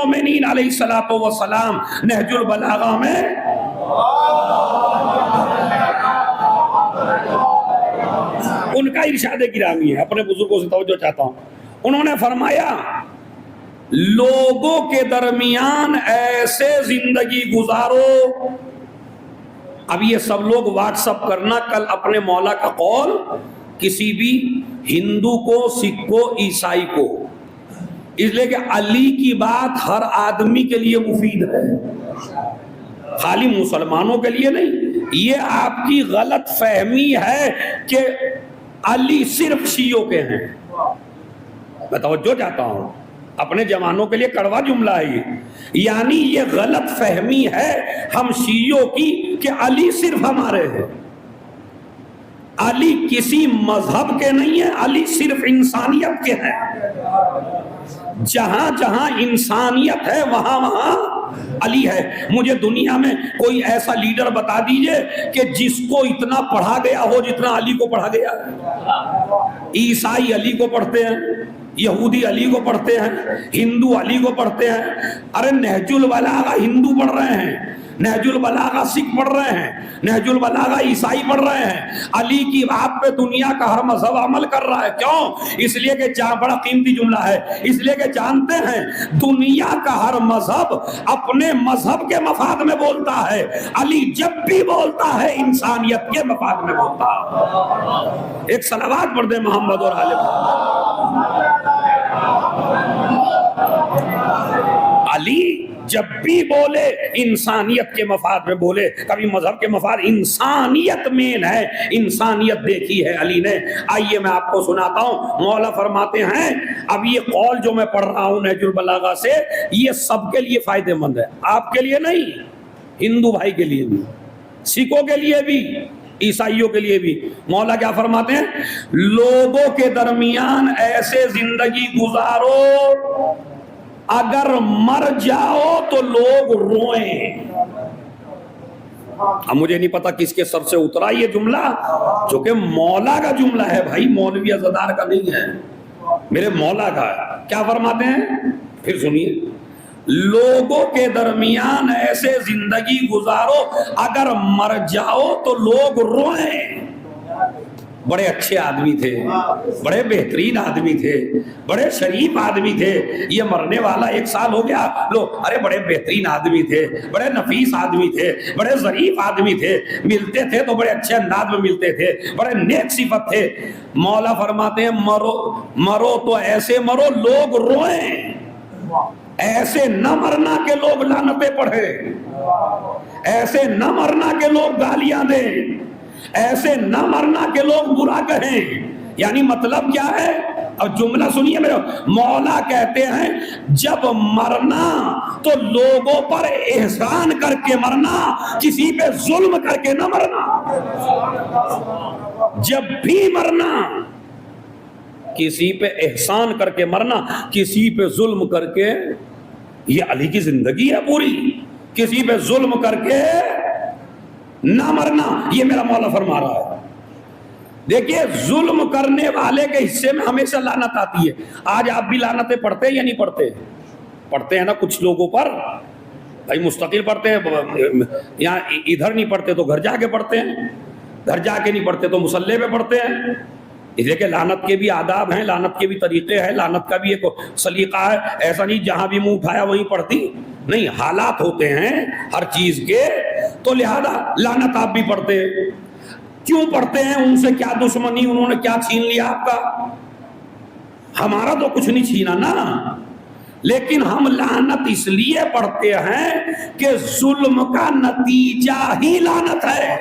المومنین علیہ الصلوۃ والسلام نہج البلاغہ میں ان کا ارشاد گرامی ہے، اپنے بزرگوں سے توجہ چاہتا ہوں، انہوں نے فرمایا لوگوں کے درمیان ایسے زندگی گزارو. اب یہ سب لوگ واٹس اپ کرنا کل اپنے مولا کا قول کسی بھی ہندو کو، سکھ کو، عیسائی کو، اس لیے کہ علی کی بات ہر آدمی کے لیے مفید ہے، خالی مسلمانوں کے لیے نہیں. یہ آپ کی غلط فہمی ہے کہ علی صرف شیعوں کے ہیں. میں توجہ چاہتا ہوں، اپنے جوانوں کے لیے کڑوا جملہ ہے یہ، یعنی یہ غلط فہمی ہے ہم شیعوں کی کہ علی صرف ہمارے ہیں. علی کسی مذہب کے نہیں ہیں، علی صرف انسانیت کے ہیں. جہاں جہاں انسانیت ہے وہاں وہاں علی ہے. مجھے دنیا میں کوئی ایسا لیڈر بتا دیجئے کہ جس کو اتنا پڑھا گیا ہو جتنا علی کو پڑھا گیا. عیسائی علی کو پڑھتے ہیں، یہودی علی کو پڑھتے ہیں، ہندو علی کو پڑھتے ہیں. ارے نہج البلاغہ ہندو پڑھ رہے ہیں، نہج البلاغہ سکھ پڑھ رہے ہیں، نہج البلاغہ عیسائی پڑھ رہے ہیں. علی کی بات پہ دنیا کا ہر مذہب عمل کر رہا ہے. کیوں؟ اس لیے کہ بڑا قیمتی جملہ ہے، اس لیے کہ جانتے ہیں دنیا کا ہر مذہب اپنے مذہب کے مفاد میں بولتا ہے. علی جب بھی بولتا ہے انسانیت کے مفاد میں بولتا ہے. ایک صلوات پڑھ دیں محمد اور آل محمد. علی جب بھی بولے انسانیت کے مفاد میں بولے، کبھی مذہب کے مفاد. انسانیت مین ہے، انسانیت دیکھی ہے علی نے. آئیے میں آپ کو سناتا ہوں. مولا فرماتے ہیں اب یہ قول جو میں پڑھ رہا ہوں نہج البلاغہ سے، یہ سب کے لیے فائدہ مند ہے، آپ کے لیے نہیں، ہندو بھائی کے لیے بھی، سکھوں کے لیے بھی، عیسائیوں کے لیے بھی. مولا کیا فرماتے ہیں؟ لوگوں کے درمیان ایسے زندگی گزارو اگر مر جاؤ تو لوگ روئیں. اب مجھے نہیں پتا کس کے سر سے اترا یہ جملہ، جو کہ مولا کا جملہ ہے بھائی، مولوی عزادار کا نہیں ہے، میرے مولا کا ہے. کیا فرماتے ہیں؟ پھر سنیے. لوگوں کے درمیان ایسے زندگی گزارو اگر مر جاؤ تو لوگ روئیں. بڑے اچھے آدمی تھے، بڑے بہترین آدمی تھے، بڑے شریف آدمی تھے، یہ مرنے والا 1 سال ہو گیا، لوگ ارے بڑے بہترین آدمی تھے، بڑے نفیس آدمی تھے، بڑے ظریف آدمی تھے، ملتے تھے تو بڑے اچھے انداز میں ملتے تھے، بڑے نیک صفت تھے. مولا فرماتے ہیں مرو تو ایسے مرو لوگ روئیں. ایسے نہ مرنا کہ لوگ لعنتیں پڑھیں، ایسے نہ مرنا کہ لوگ گالیاں دیں، ایسے نہ مرنا کہ لوگ برا کہیں. یعنی مطلب کیا ہے؟ اب جملہ سنیے میرے. مولا کہتے ہیں جب مرنا تو لوگوں پر احسان کر کے مرنا، کسی پہ ظلم کر کے نہ مرنا. جب بھی مرنا کسی پہ احسان کر کے مرنا، کسی پہ ظلم کر کے. یہ علی کی زندگی ہے پوری، کسی پہ ظلم کر کے نہ مرنا. یہ میرا مولا فرما رہا ہے. دیکھیے ظلم کرنے والے کے حصے میں ہمیشہ لعنت آتی ہے. آج آپ بھی لعنتیں پڑھتے ہیں یا نہیں پڑھتے؟ پڑھتے ہیں نا کچھ لوگوں پر بھائی، مستقل پڑھتے ہیں. یہاں ادھر نہیں پڑھتے تو گھر جا کے پڑھتے ہیں، گھر جا کے نہیں پڑھتے تو مصلے پہ پڑھتے ہیں. اس لیے کہ لعنت کے بھی آداب ہیں، لعنت کے بھی طریقے ہیں، لعنت کا بھی ایک سلیقہ ہے. ایسا نہیں جہاں بھی منہ اٹھایا وہیں پڑھتی نہیں، حالات ہوتے ہیں ہر چیز کے. تو لہذا لعنت آپ بھی پڑھتے ہیں. کیوں پڑھتے ہیں؟ ان سے کیا دشمنی، انہوں نے کیا چھین لیا آپ کا؟ ہمارا تو کچھ نہیں چھینا نا، لیکن ہم لعنت اس لیے پڑھتے ہیں کہ ظلم کا نتیجہ ہی لعنت ہے.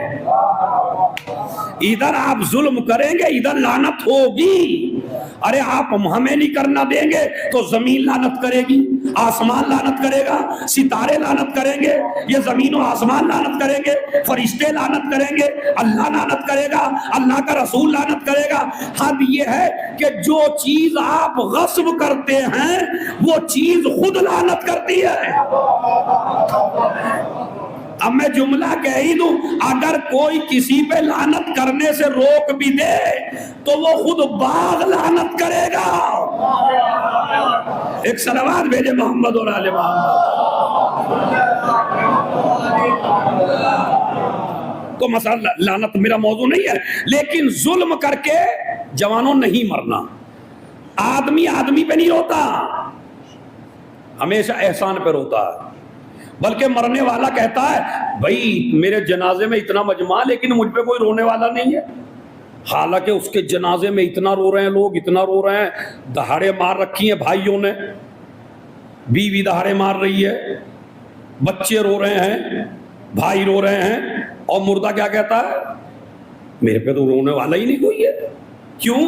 ادھر آپ ظلم کریں گے ادھر لعنت ہوگی. ارے آپ ہمیں نہیں کرنا دیں گے تو زمین لعنت کرے گی، آسمان لعنت کرے گا، ستارے لعنت کریں گے، یہ زمین و آسمان لعنت کریں گے، فرشتے لعنت کریں گے، اللہ لعنت کرے گا، اللہ کا رسول لعنت کرے گا. حد یہ ہے کہ جو چیز آپ غصب کرتے ہیں وہ چیز خود لعنت کرتی ہے. اب اب میں جملہ کہہ ہی دوں، اگر کوئی کسی پہ لعنت کرنے سے روک بھی دے تو وہ خود باغ لعنت کرے گا۔ ایک صلوات بھیجے محمد اور آل محمد۔ تو مسئلہ لعنت میرا موضوع نہیں ہے، لیکن ظلم کر کے جوانوں نہیں مرنا۔ آدمی آدمی پہ نہیں روتا، ہمیشہ احسان پہ روتا ہے، بلکہ مرنے والا کہتا ہے بھائی میرے جنازے میں اتنا مجمع لیکن مجھ پہ کوئی رونے والا نہیں ہے، حالانکہ اس کے جنازے میں اتنا رو رہے ہیں لوگ، اتنا رو رہے ہیں، دہاڑے مار رکھی ہیں بھائیوں نے، بیوی دہاڑے مار رہی ہے، بچے رو رہے ہیں، بھائی رو رہے ہیں، اور مردہ کیا کہتا ہے؟ میرے پہ تو رونے والا ہی نہیں کوئی ہے۔ کیوں؟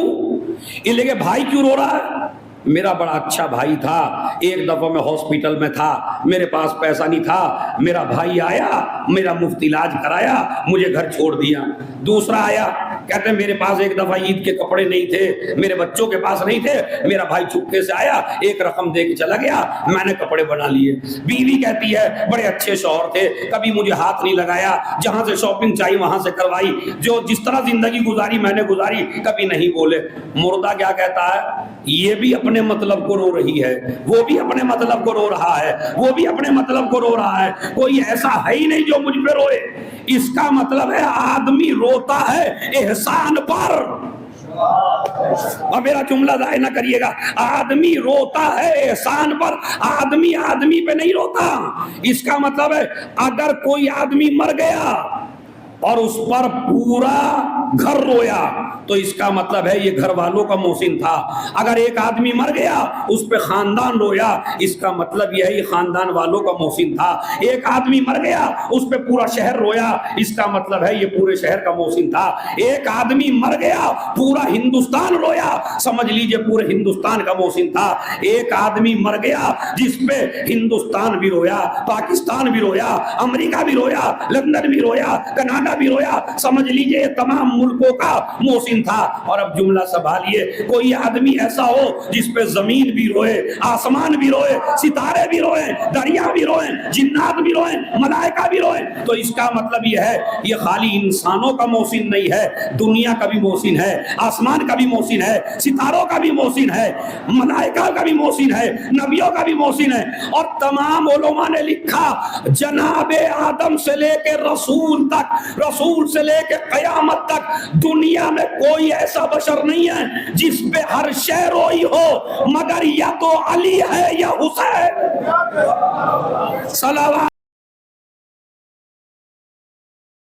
اس لیے کہ بھائی کیوں رو رہا ہے؟ میرا بڑا اچھا بھائی تھا، ایک دفعہ میں ہاسپٹل میں تھا، میرے پاس پیسہ نہیں تھا، میرا بھائی آیا، میرا مفت علاج کرایا، مجھے گھر چھوڑ دیا۔ دوسرا آیا، کہتے ہیں میرے پاس ایک دفعہ عید کے کپڑے نہیں تھے، میرے بچوں کے پاس نہیں تھے، میرا بھائی چپکے سے آیا، ایک رقم دے کے چلا گیا، میں نے کپڑے بنا لیے۔ بیوی کہتی ہے بڑے اچھے شوہر تھے، کبھی مجھے ہاتھ نہیں لگایا، جہاں سے شاپنگ چاہیے وہاں سے کروائی، جو جس طرح زندگی گزاری میں نے گزاری، کبھی نہیں بولے۔ مردہ کیا کہتا ہے؟ یہ بھی اپنے مطلب کو رو رہی ہے، وہ بھی اپنے مطلب کو رو رہا ہے، وہ بھی اپنے مطلب کو رو رہا ہے، کوئی ایسا ہے ہی نہیں جو مجھ پہ روئے۔ اس کا مطلب ہے آدمی روتا ہے احسان پر۔ اور میرا جملہ ضائع نہ کریے گا، آدمی روتا ہے احسان پر، آدمی آدمی پہ نہیں روتا۔ اس کا مطلب ہے اگر کوئی آدمی مر گیا اور اس پر پورا گھر رویا تو اس کا مطلب ہے یہ گھر والوں کا محسن تھا۔ اگر ایک آدمی مر گیا اس پہ خاندان رویا، اس کا مطلب یہ ہے یہ خاندان والوں کا محسن تھا۔ ایک آدمی مر گیا اس پہ پورا شہر رویا، اس کا مطلب ہے یہ پورے شہر کا محسن تھا۔ ایک آدمی مر گیا پورا ہندوستان رویا، سمجھ لیجئے پورے ہندوستان کا محسن تھا۔ ایک آدمی مر گیا جس پہ ہندوستان بھی رویا، پاکستان بھی رویا، امریکہ بھی رویا، لندن بھی رویا، کینیڈا بھی رویا، سمجھ لیجئے یہ تمام ملکوں کا محسن تھا۔ اور اب جملہ سنبھالیے، کوئی آدمی ایسا ہو جس پہ زمین بھی روئے، آسمان بھی روئے، ستارے بھی روئے، دریا بھی روئے، جنات بھی روئے، ملائکہ بھی روئے، تو اس کا مطلب یہ ہے یہ خالی انسانوں کا محسن نہیں ہے، دنیا کا بھی محسن ہے، آسمان کا بھی محسن ہے، ستاروں کا بھی محسن ہے، ملائکہ کا بھی محسن ہے، نبیوں کا بھی محسن ہے۔ اور تمام علماء نے لکھا جناب آدم سے لے کے رسول تک، رسول سے لے کے قیامت تک دنیا میں کوئی ایسا بشر نہیں ہے جس پہ ہر شے روئی ہو مگر یا تو علی ہے یا حسین۔ صلوات